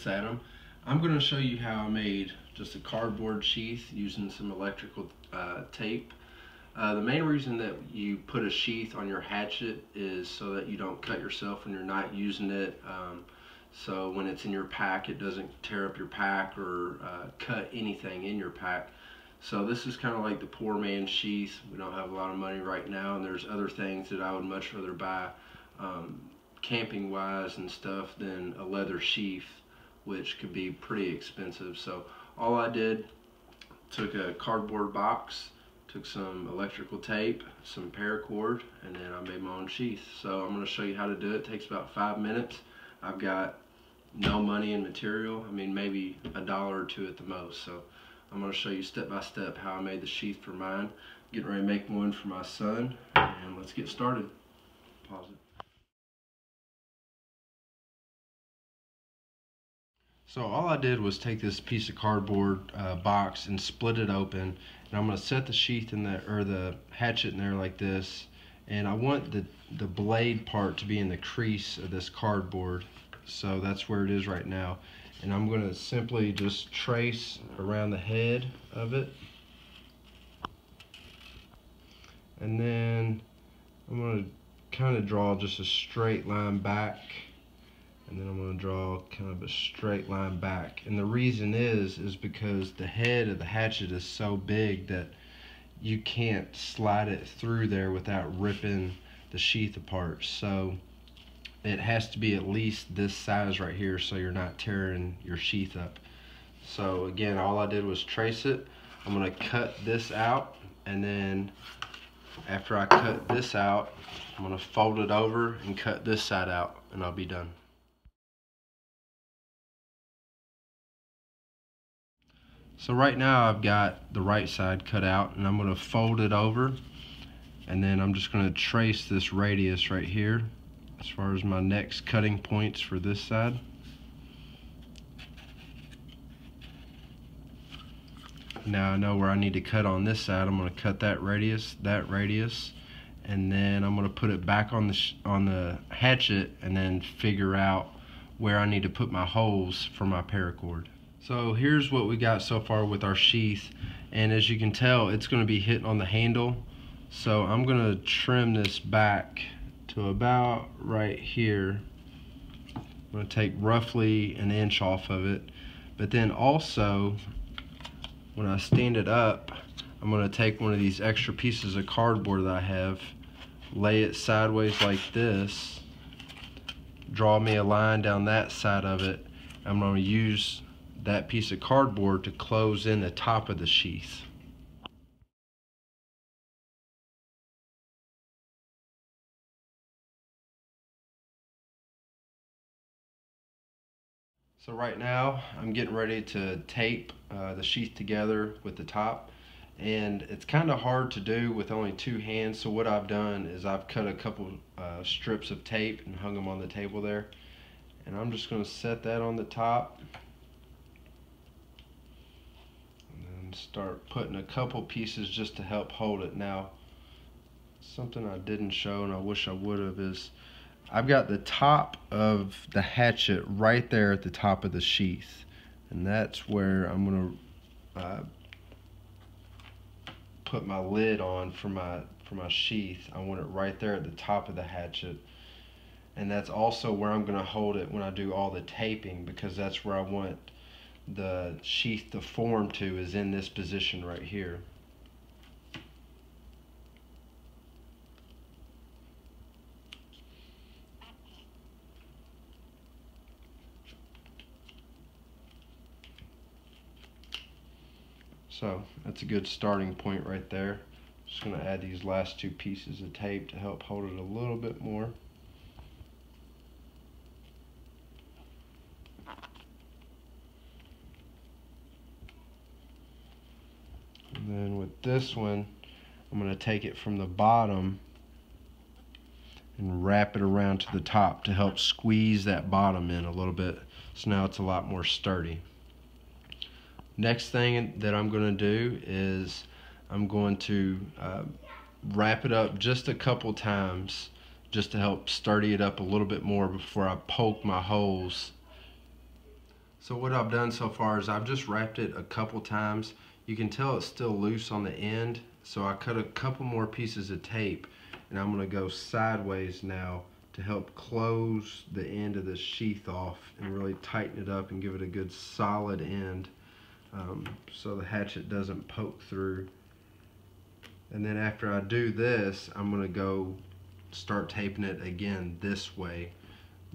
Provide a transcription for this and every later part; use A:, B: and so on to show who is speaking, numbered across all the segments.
A: at them. I'm going to show you how I made just a cardboard sheath using some electrical tape. The main reason that you put a sheath on your hatchet is so that you don't cut yourself when you're not using it. So when it's in your pack, it doesn't tear up your pack or cut anything in your pack. So this is kind of like the poor man's sheath. We don't have a lot of money right now, and there's other things that I would much rather buy camping wise and stuff than a leather sheath, which could be pretty expensive. So all I did, took a cardboard box, took some electrical tape, some paracord, and then I made my own sheath. So I'm going to show you how to do it. It takes about 5 minutes. I've got no money in material. I mean, maybe $1 or $2 at the most. So I'm going to show you step by step how I made the sheath for mine. Getting ready to make one for my son, and let's get started. Pause it. So all I did was take this piece of cardboard box and split it open, and I'm going to set the sheath in there, or the hatchet in there like this, and I want the blade part to be in the crease of this cardboard, so that's where it is right now. And I'm going to simply just trace around the head of it, and then I'm going to kind of draw just a straight line back, and then I'm going to draw kind of a straight line back. And the reason is because the head of the hatchet is so big that you can't slide it through there without ripping the sheath apart. So it has to be at least this size right here so you're not tearing your sheath up. So again, all I did was trace it. I'm going to cut this out, and then after I cut this out, I'm going to fold it over and cut this side out, and I'll be done. So right now I've got the right side cut out, and I'm going to fold it over, and then I'm just going to trace this radius right here as far as my next cutting points for this side. Now I know where I need to cut on this side. I'm going to cut that radius, and then I'm going to put it back on the hatchet, and then figure out where I need to put my holes for my paracord. So here's what we got so far with our sheath, and as you can tell, it's going to be hitting on the handle. So I'm going to trim this back to about right here. I'm going to take roughly an inch off of it, but then also when I stand it up, I'm going to take one of these extra pieces of cardboard that I have, lay it sideways like this, draw me a line down that side of it. I'm going to use that piece of cardboard to close in the top of the sheath. So right now I'm getting ready to tape the sheath together with the top, and it's kind of hard to do with only 2 hands. So what I've done is I've cut a couple strips of tape and hung them on the table there, and I'm just going to set that on the top and start putting a couple pieces just to help hold it. Now, something I didn't show, and I wish I would have, is I've got the top of the hatchet right there at the top of the sheath, and that's where I'm going to put my lid on for my sheath. I want it right there at the top of the hatchet, and that's also where I'm going to hold it when I do all the taping, because that's where I want the sheath to form to, is in this position right here. So that's a good starting point right there. Just going to add these last 2 pieces of tape to help hold it a little bit more. And then with this one, I'm going to take it from the bottom and wrap it around to the top to help squeeze that bottom in a little bit, so now it's a lot more sturdy. Next thing that I'm going to do is I'm going to wrap it up just a couple times just to help sturdy it up a little bit more before I poke my holes So what I've done so far is I've just wrapped it a couple times. You can tell it's still loose on the end, so I cut a couple more pieces of tape, and I'm going to go sideways now to help close the end of the sheath off and really tighten it up and give it a good solid end, so the hatchet doesn't poke through. And then after I do this, I'm going to go start taping it again this way.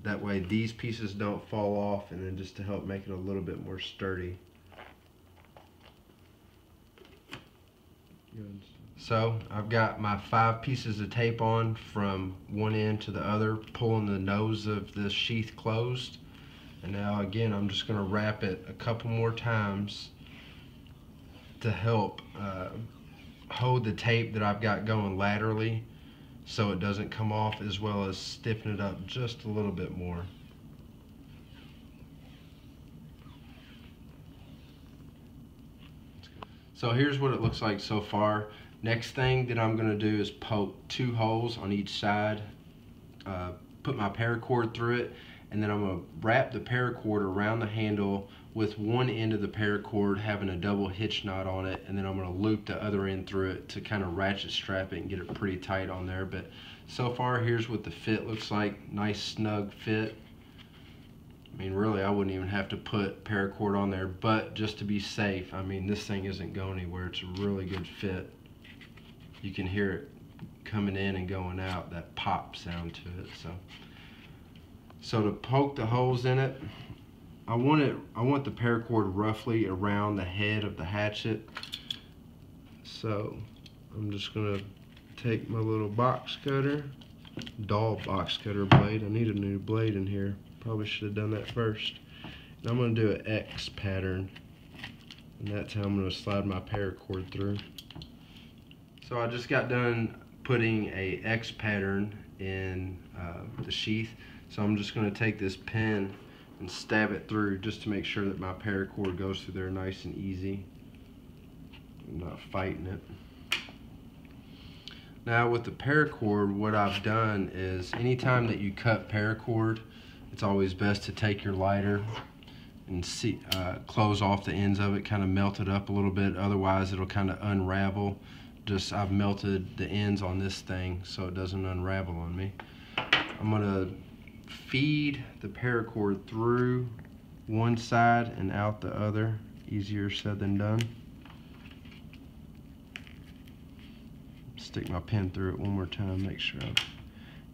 A: That way these pieces don't fall off, and then just to help make it a little bit more sturdy. Good. So I've got my 5 pieces of tape on from one end to the other, pulling the nose of the sheath closed. And now again, I'm just going to wrap it a couple more times to help hold the tape that I've got going laterally so it doesn't come off, as well as stiffen it up just a little bit more. So here's what it looks like so far. Next thing that I'm going to do is poke 2 holes on each side, put my paracord through it, and then I'm going to wrap the paracord around the handle with one end of the paracord having a double hitch knot on it, and then I'm going to loop the other end through it to kind of ratchet strap it and get it pretty tight on there. But so far, here's what the fit looks like. Nice snug fit. I mean, really, I wouldn't even have to put paracord on there, but just to be safe, I mean, this thing isn't going anywhere. It's a really good fit. You can hear it coming in and going out, that pop sound to it. So to poke the holes in it, I want the paracord roughly around the head of the hatchet. So I'm just gonna take my little box cutter, dull box cutter blade. I need a new blade in here. Probably should have done that first. And I'm gonna do an X pattern, and that's how I'm gonna slide my paracord through. So I just got done putting a X pattern in the sheath. So I'm just gonna take this pin and stab it through just to make sure that my paracord goes through there nice and easy. I'm not fighting it. Now with the paracord, what I've done is anytime that you cut paracord, it's always best to take your lighter and close off the ends of it, kind of melt it up a little bit, otherwise it'll kind of unravel. I've melted the ends on this thing so it doesn't unravel on me. I'm gonna feed the paracord through one side and out the other. Easier said than done. Stick my pin through it one more time, make sure I've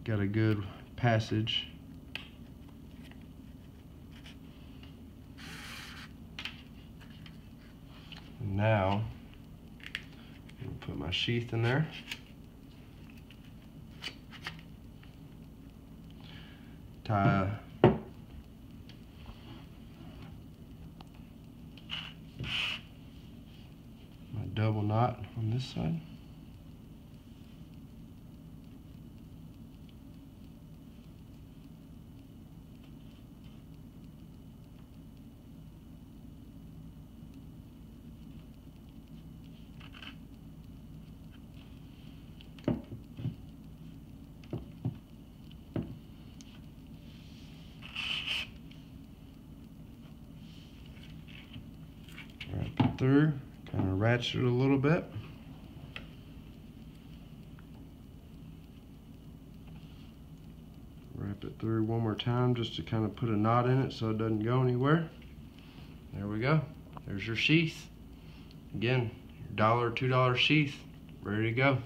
A: got a good passage. And now I'm gonna put my sheath in there. Tie my double knot on this side. Wrap it through, kind of ratchet it a little bit. Wrap it through one more time just to kind of put a knot in it so it doesn't go anywhere. There we go. There's your sheath. Again, your $1 or $2 sheath, ready to go.